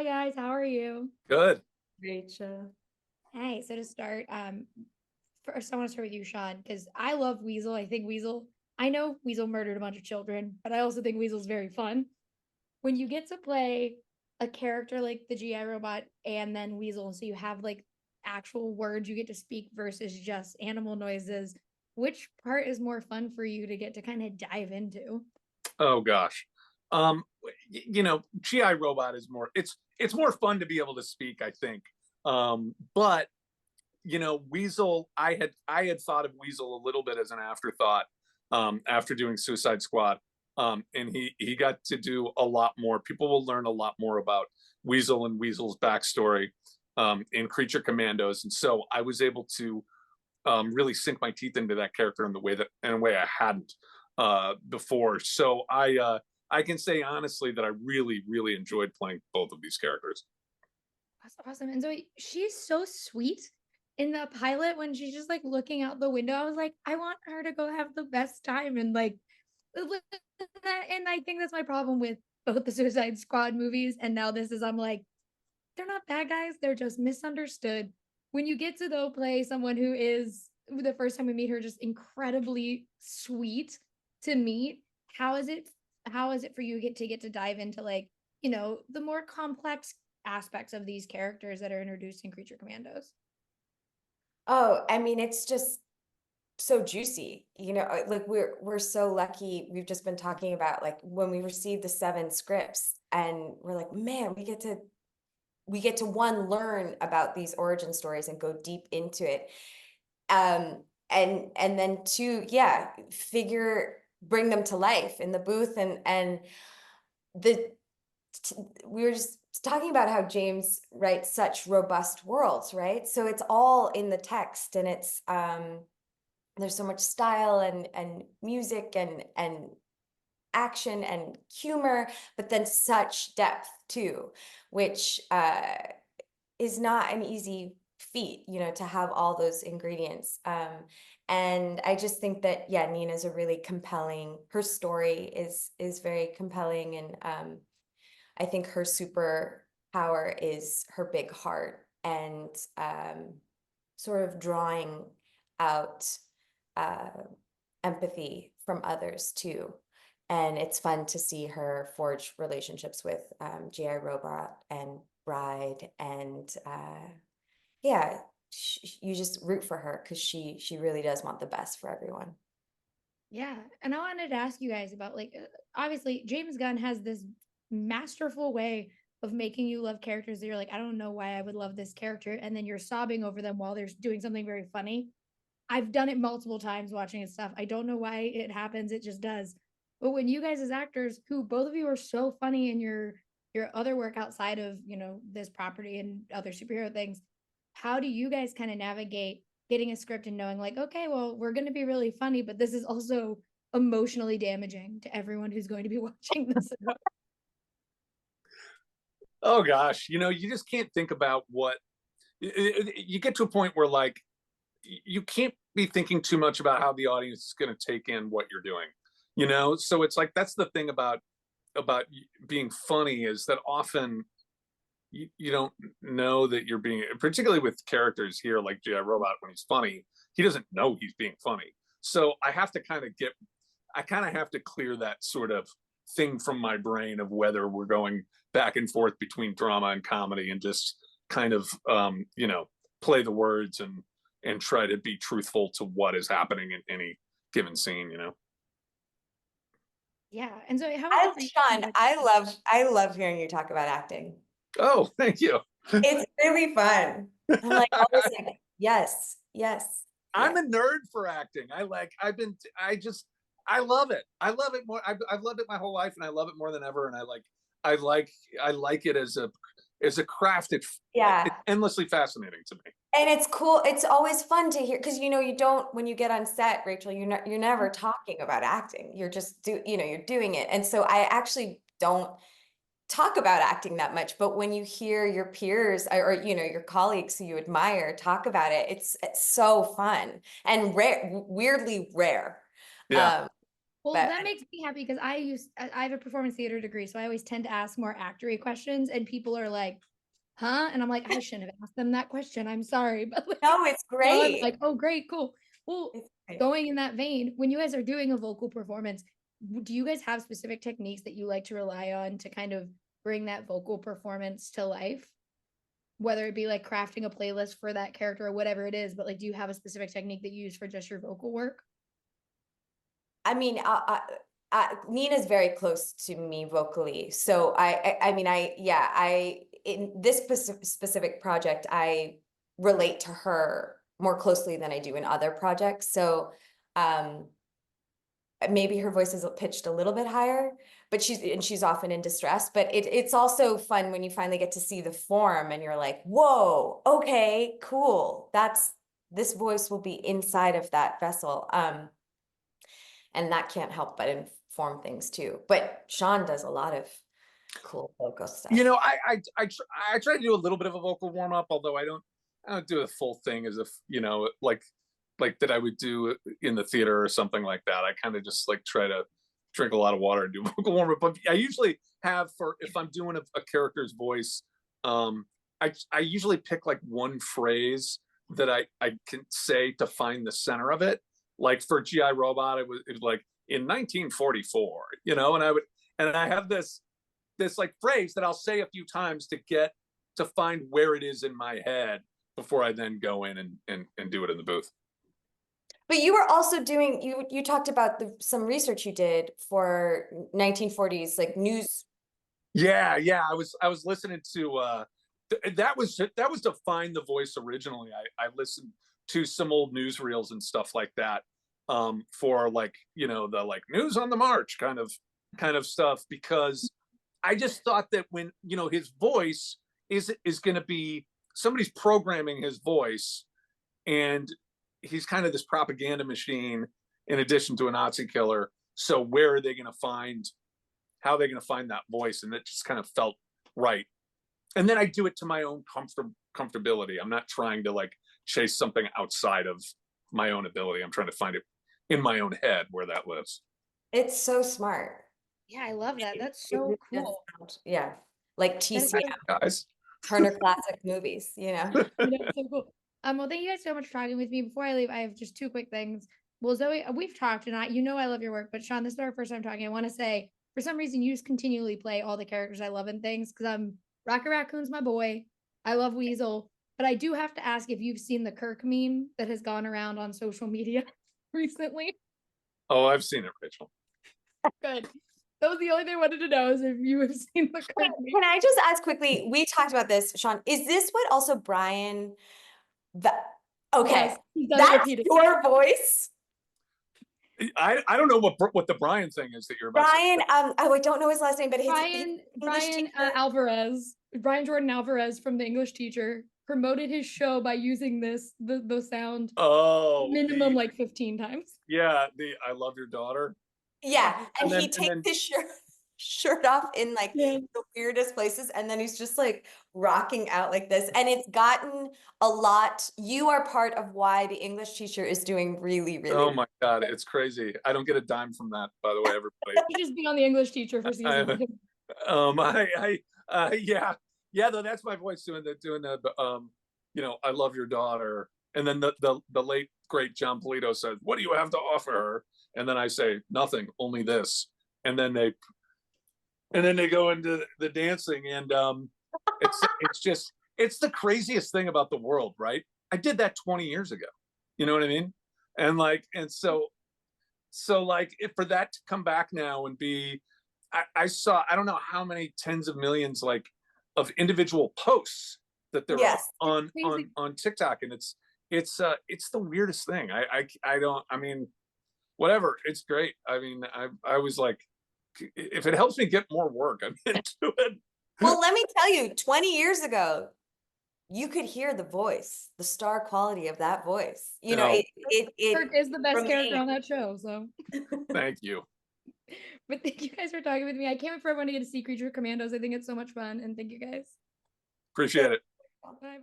Hi guys, how are you? Good. Rachel. Hey, so to start, first I want to start with you, Sean, because I love Weasel. I know Weasel murdered a bunch of children, but I also think Weasel's very fun. When you get to play a character like the GI robot and then Weasel, so you have like actual words you get to speak versus just animal noises, which part is more fun for you to get to kind of dive into? Oh gosh. Um, GI Robot is more. It's more fun to be able to speak, I think. But Weasel. I had thought of Weasel a little bit as an afterthought after doing Suicide Squad, and he got to do a lot more. People will learn a lot more about Weasel and Weasel's backstory in Creature Commandos, and so I was able to really sink my teeth into that character in a way I hadn't before. So I can say honestly that I really really enjoyed playing both of these characters. That's awesome. And Zoe, she's so sweet in the pilot when she's just like looking out the window. I was like, I want her to go have the best time. And like, and I think that's my problem with both the Suicide Squad movies. And now this is, I'm like, they're not bad guys. They're just misunderstood. When you get to though play someone who is the first time we meet her just incredibly sweet to meet, how is it for you get to dive into like, the more complex aspects of these characters that are introduced in Creature Commandos? Oh, I mean, it's just so juicy. Like we're so lucky. We've just been talking about like when we received the 7 scripts and we're like, man, we get to one, learn about these origin stories and go deep into it. And then two, yeah, bring them to life in the booth and the we were just talking about how James writes such robust worlds, right? So it's all in the text, and it's there's so much style and music and action and humor, but then such depth too, which is not an easy feat, to have all those ingredients. And I just think that, yeah, Nina's a really compelling, her story is very compelling, and I think her superpower is her big heart and sort of drawing out uh, empathy from others too. And it's fun to see her forge relationships with GI Robot and Bride, and yeah, you just root for her because she really does want the best for everyone. Yeah. And I wanted to ask you guys about like, obviously, James Gunn has this masterful way of making you love characters that you're like, I don't know why I would love this character. And then you're sobbing over them while they're doing something very funny. I've done it multiple times watching his stuff. I don't know why it happens. It just does. But when you guys as actors, who both of you are so funny in your other work outside of, this property and other superhero things, how do you guys kind of navigate getting a script and knowing like, okay, well, we're going to be really funny, but this is also emotionally damaging to everyone who's going to be watching this? Oh gosh, you just can't think about what you get to a point where like you can't be thinking too much about how the audience is going to take in what you're doing. So it's like that's the thing about being funny is that often you don't know that you're being, particularly with characters here like GI Robot. When he's funny, he doesn't know he's being funny. So I kind of have to clear that sort of thing from my brain of whether we're going back and forth between drama and comedy, and just kind of play the words and try to be truthful to what is happening in any given scene. Yeah. And so how about for you? Sean, I love hearing you talk about acting. Oh, thank you. It's really fun. I'm like always like, yes, yes, I'm yes. a nerd for acting. I love it. I love it more. I've loved it my whole life, and I love it more than ever. And I like it as a craft. It's Yeah. endlessly fascinating to me. And it's cool. It's always fun to hear because you don't, when you get on set, Rachel, you're never talking about acting. You're just you're doing it. And so I actually don't talk about acting that much, but when you hear your peers or your colleagues who you admire talk about it, it's so fun and rare, weirdly rare. Yeah. Well, But that makes me happy because I have a performance theater degree, so I always tend to ask more actory questions, and people are like, "Huh?" And I'm like, "I shouldn't have asked them that question. I'm sorry." But like, no, it's now I'm great. like, "Oh, great, cool." Well, It's great. going in that vein, when you guys are doing a vocal performance, do you guys have specific techniques that you like to rely on to kind of bring that vocal performance to life? Whether it be like crafting a playlist for that character or whatever it is, but like, do you have a specific technique that you use for just your vocal work? I mean, Nina's very close to me vocally, so I mean, I in this specific project, I relate to her more closely than I do in other projects. So, um, maybe her voice is pitched a little bit higher, but she's often in distress. But it's also fun when you finally get to see the form and you're like, whoa, okay, cool. This voice will be inside of that vessel. And that can't help but inform things too. But Sean does a lot of cool vocal stuff. You know, I try to do a little bit of a vocal warm up, although I don't do a full thing as if, you know, like that I would do in the theater or something like that. I kind of just like try to drink a lot of water and do vocal warm up. But I usually have, for if I'm doing a character's voice, I usually pick like one phrase that I can say to find the center of it. Like for GI Robot, it was like in 1944, you know, and I have this like phrase that I'll say a few times to get to find where it is in my head before I then go in and do it in the booth. But you were also doing, you talked about some research you did for 1940s like news. Yeah, yeah. I was listening to that was to find the voice originally. I listened to some old newsreels and stuff like that for like, you know, the like news on the march kind of stuff, because I just thought that when, you know, his voice is going to be, somebody's programming his voice, and he's kind of this propaganda machine in addition to a Nazi killer. So where are they going to find, how are they going to find that voice? And it just kind of felt right. And then I do it to my own comfortability. I'm not trying to like chase something outside of my own ability. I'm trying to find it in my own head where that lives. It's so smart. Yeah, I love that. That's It so really does cool. sound- yeah, like That is TCM, so, Guys. Turner Classic Movies, you know. so cool. Well, thank you guys so much for talking with me. Before I leave, I have just two quick things. Well, Zoe, we've talked, and you know I love your work, but Sean, this is our first time talking. I want to say, for some reason, you just continually play all the characters I love and things, because Rocket Raccoon's my boy. I love Weasel, but I do have to ask if you've seen the Kirk meme that has gone around on social media recently. Oh, I've seen it, Rachel. Good. That was the only thing I wanted to know, is if you have seen the Kirk meme. Can I just ask quickly? We talked about this, Sean. Is this what also Brian? Okay, Yes, that's your voice, I don't know what the Brian thing is that you're about. Brian. Oh, I don't know his last name, but his English Brian teacher. Alvarez, Brian Jordan Alvarez from The English Teacher promoted his show by using the sound minimum like 15 times. Yeah, the I love your daughter. Yeah, and then, he takes his shirt off in like Yeah. the weirdest places, and then he's just like rocking out like this, and it's gotten a lot. You are part of why The English Teacher is doing really, really Oh my God, it's crazy. I don't get a dime from that, by the way, everybody. He just be on The English Teacher for season 2. Yeah, yeah, though that's my voice doing the you know, I love your daughter. And then the late great John Polito says, "What do you have to offer her?" And then I say, "Nothing, only this." And then they go into the dancing, and it's the craziest thing about the world, right? I did that 20 years ago. You know what I mean? And like, and so like, if for that to come back now and be, I saw, I don't know how many tens of millions like of individual posts that there Yes. are on TikTok, and it's the weirdest thing. I don't, I mean, whatever, it's great. I mean, I was like, if it helps me get more work, I'm into it. Well, let me tell you, 20 years ago, you could hear the voice, the star quality of that voice. You know, No. Kirk is the best character remains. on that show, so. Thank you. But thank you guys for talking with me. I can't wait for everyone to get to see Creature Commandos. I think it's so much fun, and thank you guys. Appreciate it. Bye.